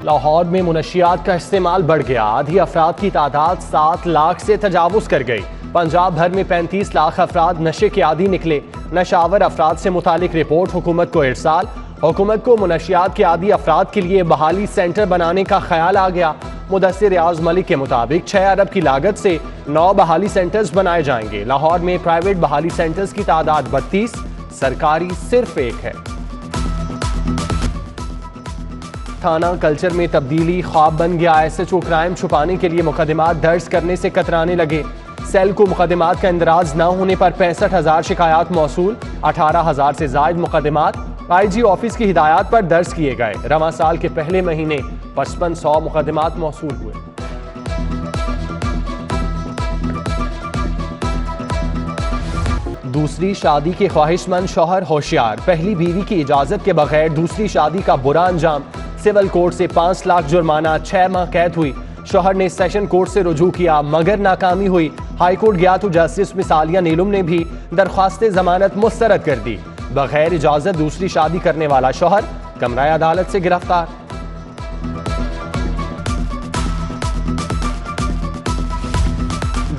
لاہور میں منشیات کا استعمال بڑھ گیا، آدھی افراد کی تعداد 7 لاکھ سے تجاوز کر گئی۔ پنجاب بھر میں 35 لاکھ افراد نشے کے عادی نکلے۔ نشاور افراد سے متعلق رپورٹ حکومت کو ارسال۔ حکومت کو منشیات کے عادی افراد کے لیے بحالی سینٹر بنانے کا خیال آ گیا۔ مدثر ریاض ملک کے مطابق 6 ارب کی لاگت سے 9 بحالی سینٹرز بنائے جائیں گے۔ لاہور میں پرائیویٹ بحالی سینٹرز کی تعداد 32، سرکاری صرف 1 ہے۔ تھانہ کلچر میں تبدیلی خواب بن گیا، ایس ایچ او کرائم چھپانے کے لیے مقدمات درج کرنے سے کترانے لگے۔ سیل کو مقدمات کا اندراج نہ ہونے پر 65,000 شکایات موصول، 18,000 سے زائد مقدمات آئی جی آفس کی ہدایات پر درج کیے گئے۔ رواں سال کے پہلے مہینے 5500 مقدمات موصول ہوئے۔ دوسری شادی کے خواہش مند شوہر ہوشیار، پہلی بیوی کی اجازت کے بغیر دوسری شادی کا برا انجام۔ سول کورٹ سے 5 لاکھ جرمانہ، 6 ماہ قید ہوئی۔ شوہر نے سیشن کورٹ سے رجوع کیا مگر ناکامی ہوئی۔ ہائی کورٹ گیا تو جسٹس مثالیہ نیلم نے بھی درخواست ضمانت مسترد کر دی۔ بغیر اجازت دوسری شادی کرنے والا شوہر کمرہ عدالت سے گرفتار۔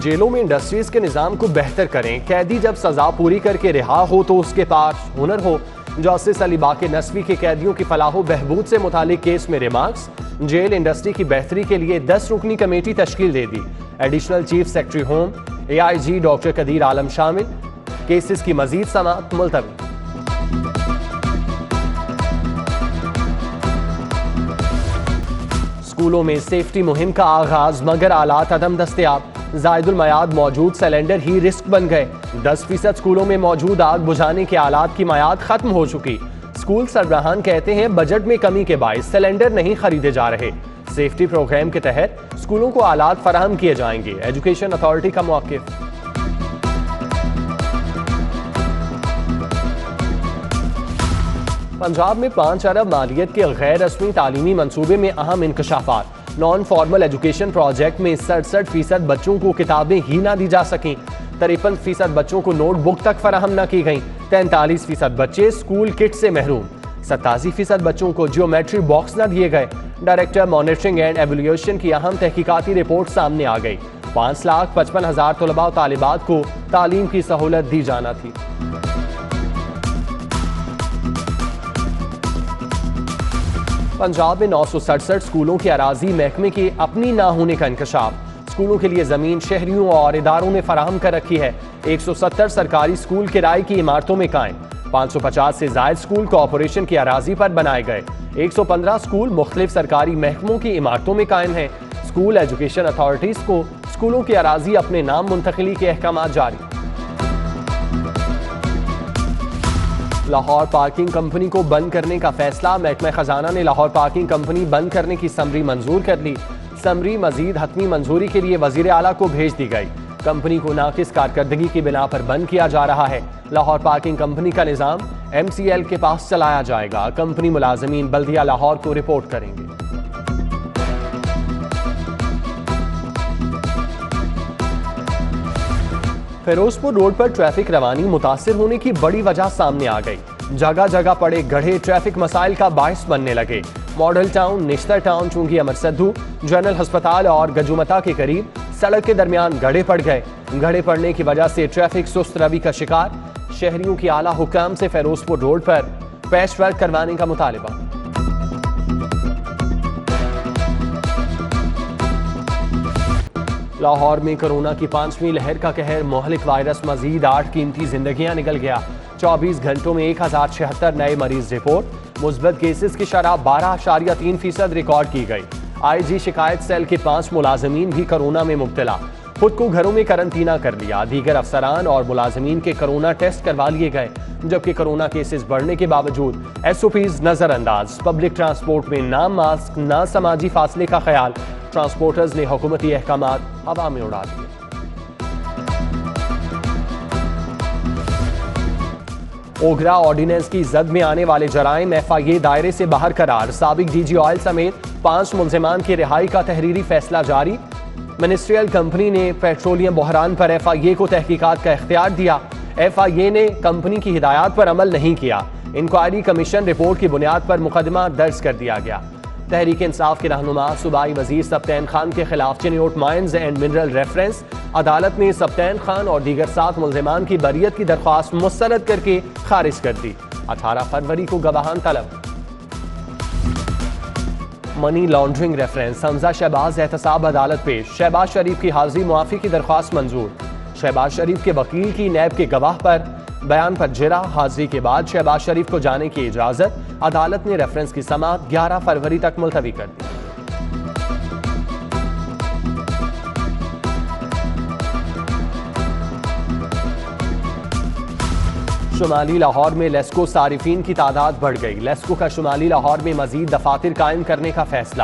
جیلوں میں انڈسٹریز کے نظام کو بہتر کریں، قیدی جب سزا پوری کر کے رہا ہو تو اس کے پاس ہنر ہو۔ جسٹس علی باقر نصفی کے قیدیوں کی فلاح و بہبود سے متعلق کیس میں ریمارکس۔ جیل انڈسٹری کی بہتری کے لیے 10 رکنی کمیٹی تشکیل دے دی۔ ایڈیشنل چیف سیکرٹری ہوم اے آئی جی ڈاکٹر قدیر عالم شامل۔ کیسز کی مزید سماعت ملتوی۔ اسکولوں میں سیفٹی مہم کا آغاز مگر آلات عدم دستیاب۔ زائد المیعاد موجود سلنڈر ہی رسک بن گئے۔ 10% اسکولوں میں موجود آگ بجھانے کے آلات کی میعاد ختم ہو چکی۔ اسکول سربراہان کہتے ہیں بجٹ میں کمی کے باعث سلنڈر نہیں خریدے جا رہے۔ سیفٹی پروگرام کے تحت اسکولوں کو آلات فراہم کیے جائیں گے، ایجوکیشن اتھارٹی کا موقف۔ پنجاب میں 5 ارب مالیت کے غیر رسمی تعلیمی منصوبے میں اہم انکشافات۔ نان فارمل ایجوکیشن پروجیکٹ میں 67% بچوں کو کتابیں ہی نہ دی جا سکیں۔ 53% بچوں کو نوٹ بک تک فراہم نہ کی گئیں۔ 43% بچے اسکول کٹ سے محروم۔ 87% بچوں کو جیومیٹری باکس نہ دیے گئے۔ ڈائریکٹر مانیٹرنگ اینڈ ایویلیویشن کی اہم تحقیقاتی رپورٹ سامنے آ گئی۔ 5,55,000 طلباء و طالبات کو تعلیم کی سہولت دی جانا تھی۔ پنجاب میں 967 اسکولوں کے اراضی محکمے کی اپنی نہ ہونے کا انکشاف۔ اسکولوں کے لیے زمین شہریوں اور اداروں نے فراہم کر رکھی ہے۔ 170 سرکاری اسکول کرائے کی عمارتوں میں قائم۔ 550 سے زائد اسکول کارپوریشن کی اراضی پر بنائے گئے۔ 115 اسکول مختلف سرکاری محکموں کی عمارتوں میں قائم ہیں۔ اسکول ایجوکیشن اتھارٹیز کو اسکولوں کی اراضی اپنے نام منتقلی کے احکامات جاری۔ لاہور پارکنگ کمپنی کو بند کرنے کا فیصلہ، محکمہ خزانہ نے لاہور پارکنگ کمپنی بند کرنے کی سمری منظور کر لی۔ سمری مزید حتمی منظوری کے لیے وزیر اعلیٰ کو بھیج دی گئی۔ کمپنی کو ناقص کارکردگی کی بنا پر بند کیا جا رہا ہے۔ لاہور پارکنگ کمپنی کا نظام ایم سی ایل کے پاس چلایا جائے گا۔ کمپنی ملازمین بلدیہ لاہور کو رپورٹ کریں گے۔ فیروزپور روڈ پر ٹریفک روانی متاثر ہونے کی بڑی وجہ سامنے آ گئی۔ جگہ جگہ پڑے گڑھے ٹریفک مسائل کا باعث بننے لگے۔ ماڈل ٹاؤن، نشتر ٹاؤن، چونگی امر سدھو، جنرل ہسپتال اور گجومتا کے قریب سڑک کے درمیان گڑھے پڑ گئے۔ گڑھے پڑنے کی وجہ سے ٹریفک سست روی کا شکار۔ شہریوں کی اعلیٰ حکام سے فیروزپور روڈ پر پیچ ورک کروانے کا مطالبہ۔ لاہور میں کرونا کی 5ویں لہر کا قہر، مہلک وائرس مزید 8 قیمتی زندگیاں نگل گیا۔ 24 گھنٹوں میں 1076 نئے مریض رپورٹ۔ مثبت کیسز کی شرح 12.3% ریکارڈ کی گئی۔ آئی جی شکایت سیل کے 5 ملازمین بھی کرونا میں مبتلا، خود کو گھروں میں قرنطینہ کر لیا۔ دیگر افسران اور ملازمین کے کرونا ٹیسٹ کروا لیے گئے، جبکہ کرونا کیسز بڑھنے کے باوجود ایس او پیز نظر انداز۔ پبلک ٹرانسپورٹ میں نہ ماسک نہ سماجی فاصلے کا خیال، ٹرانسپورٹرز نے حکومتی احکامات ہوا میں اڑا دیے۔ اوگرا آرڈیننس کی زد میں آنے والے جرائم ایف آئی اے دائرے سے باہر قرار۔ سابق ڈی جی آئل سمیت 5 ملزمان کی رہائی کا تحریری فیصلہ جاری۔ منسٹریل کمپنی نے پیٹرولیم بحران پر ایف آئی اے کو تحقیقات کا اختیار دیا۔ ایف آئی اے نے کمپنی کی ہدایات پر عمل نہیں کیا۔ انکوائری کمیشن رپورٹ کی بنیاد پر مقدمہ درج کر دیا گیا۔ تحریک انصاف کے رہنما صوبائی وزیر سبطین خان کے خلاف Chiniot mines and mineral reference, عدالت نے سبطین خان اور دیگر 7 ملزمان کی بریت کی درخواست مسترد کر کے خارج کر دی۔ 18 فروری کو گواہان طلب۔ منی لانڈرنگ ریفرنس، حمزہ شہباز احتساب عدالت پیش، شہباز شریف کی حاضری معافی کی درخواست منظور۔ شہباز شریف کے وکیل کی نیب کے گواہ پر بیان پر جرا، حاضری کے بعد شہباز شریف کو جانے کی اجازت، عدالت نے ریفرنس کی سماعت 11 فروری تک ملتوی کر دی۔ شمالی لاہور میں لیسکو صارفین کی تعداد بڑھ گئی، لیسکو کا شمالی لاہور میں مزید دفاتر قائم کرنے کا فیصلہ،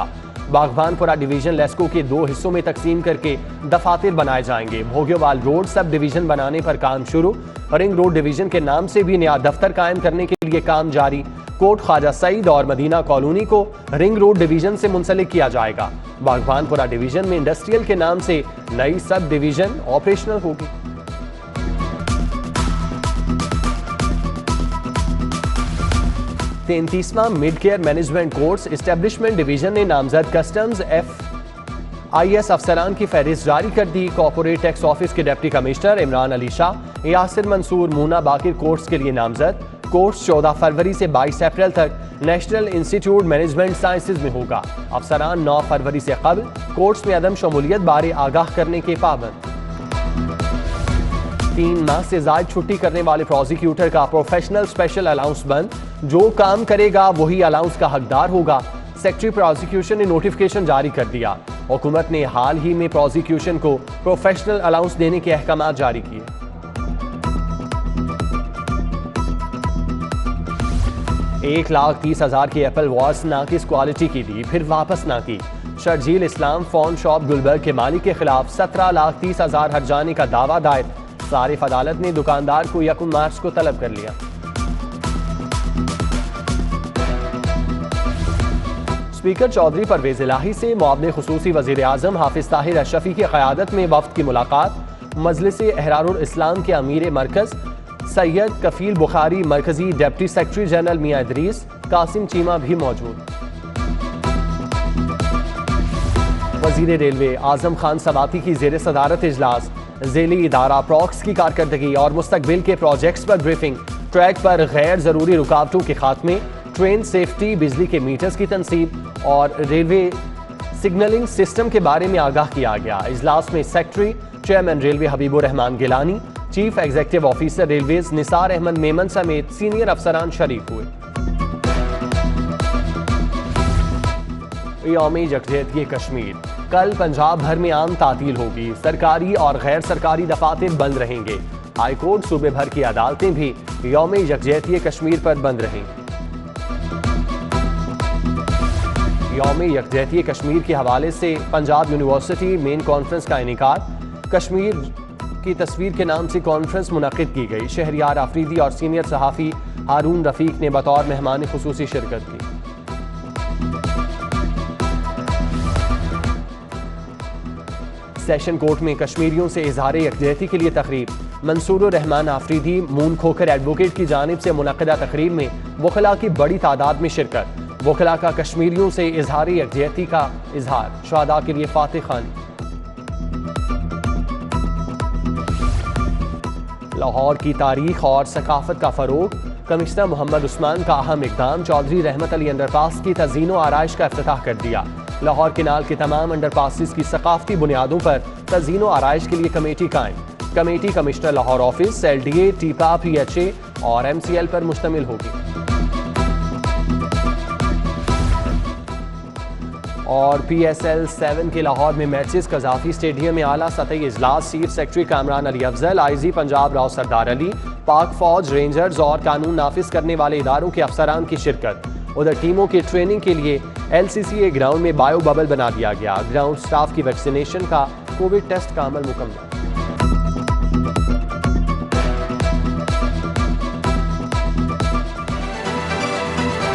باغبان پورہ ڈویژن لیسکو کے 2 حصوں میں تقسیم کر کے دفاتر بنائے جائیں گے۔ بھوگیوال روڈ سب ڈویژن بنانے پر کام شروع، رنگ روڈ ڈویژن کے نام سے بھی نیا دفتر قائم کرنے کے لیے کام جاری، کوٹ خواجہ سعید اور مدینہ کالونی کو رنگ روڈ ڈویژن سے منسلک کیا جائے گا۔ باغبان پورہ ڈویژن میں انڈسٹریل کے نام سے نئی سب ڈویژن آپریشنل ہوگی۔ 33واں mid career management course establishment division نے نامزد کسٹمز FIS افسران کی فہرست جاری کر دی۔ کارپوریٹ ٹیکس آفس کے deputy commissioner Imran Ali Shah, Yasir Mansoor Mona Baqir course کے لیے نامزد۔ کورس 14 فروری سے 22 اپریل تک نیشنل انسٹیٹیوٹ مینجمنٹ سائنسز میں ہوگا۔ افسران 9 فروری سے قبل کورس میں عدم شمولیت بارے آگاہ کرنے کے پابند۔ 3 ماہ سے زائد چھٹی کرنے والے پروزیکیوٹر کا پروفیشنل اسپیشل الاؤنس بند، جو کام کرے گا وہی الاؤنس کا حقدار ہوگا۔ سیکرٹری پروزیکیوشن نے نوٹیفکیشن جاری کر دیا۔ حکومت نے حال ہی میں پروزیکیوشن کو پروفیشنل الاؤنس دینے کے احکامات جاری کیے۔ $1,30,000 کی ایپل واچ ناقص کوالٹی کی دی، پھر واپس نہ کی۔ شرجیل اسلام فون شاپ گلبرگ کے مالک کے خلاف $17,30,000 ہرجانے کا دعویٰ دائر، صارف عدالت نے دکاندار کو 1 مارچ کو طلب کر لیا۔ اسپیکر چودھری پرویز الہی سے معاون خصوصی وزیر اعظم حافظ طاہر اشرفی کی قیادت میں وفد کی ملاقات، مجلس احرار الاسلام کے امیر مرکز سید کفیل بخاری، مرکزی ڈپٹی سیکرٹری جنرل میاں ادریس، قاسم چیمہ بھی موجود۔ وزیر ریلوے اعظم خان سواتی کی زیر صدارت اجلاس، ذیلی ادارہ پراکس کی کارکردگی اور مستقبل کے پروجیکٹس پر بریفنگ، ٹریک پر غیر ضروری رکاوٹوں کے خاتمے، ٹرین سیفٹی، بجلی کے میٹرز کی تنصیب اور ریلوے سگنلنگ سسٹم کے بارے میں آگاہ کیا گیا۔ اجلاس میں secretary chairman railway Habib ur Rehman Gilani, chief executive officer railways Nisar Ahmed Memon سمیت سینئر افسران شریک ہوئے۔ یوم یکجہتی کشمیر، کل پنجاب بھر میں عام تعطیل ہوگی، سرکاری اور غیر سرکاری دفاتر بند رہیں گے۔ ہائی کورٹ صوبے بھر کی عدالتیں بھی یوم یکجہتی کشمیر پر بند رہیں گی۔ یوم یکجہتی کشمیر کے حوالے سے پنجاب یونیورسٹی مین کانفرنس کا انعقاد، کشمیر کی تصویر کے نام سے کانفرنس منعقد کی گئی۔ شہریار آفریدی اور سینئر صحافی ہارون رفیق نے بطور مہمان خصوصی شرکت کی۔ سیشن کورٹ میں کشمیریوں سے اظہار یکجہتی کے لیے تقریب، منصور الرحمان آفریدی مون کھوکھر ایڈوکیٹ کی جانب سے منعقدہ تقریب میں وکلاء کی بڑی تعداد میں شرکت، وکلاء کا کشمیریوں سے اظہار یکجہتی کا اظہار، شہداء کے لیے فاتح خوانی۔ لاہور کی تاریخ اور ثقافت کا فروغ، کمشنر محمد عثمان کا اہم اقدام، چودھری رحمت علی انڈر پاس کی تزئین و آرائش کا افتتاح کر دیا۔ لاہور کینال کے تمام انڈر پاسز کی ثقافتی بنیادوں پر تزئین و آرائش کے لیے کمیٹی قائم، committee commissioner Lahore office, LDA، ٹیپا، PHA اور MCL پر مشتمل ہوگی۔ اور PSL 7 کے لاہور میں میچز، قذافی اسٹیڈیم میں اعلیٰ سطحی اجلاس، چیف سیکرٹری کامران علی افضل، IG پنجاب راؤ سردار علی، پاک فوج، رینجرز اور قانون نافذ کرنے والے اداروں کے افسران کی شرکت۔ ادھر ٹیموں کی ٹریننگ کے لیے LCCA گراؤنڈ میں بایو ببل بنا دیا گیا، گراؤنڈ سٹاف کی ویکسینیشن کا کووڈ ٹیسٹ کا عمل مکمل۔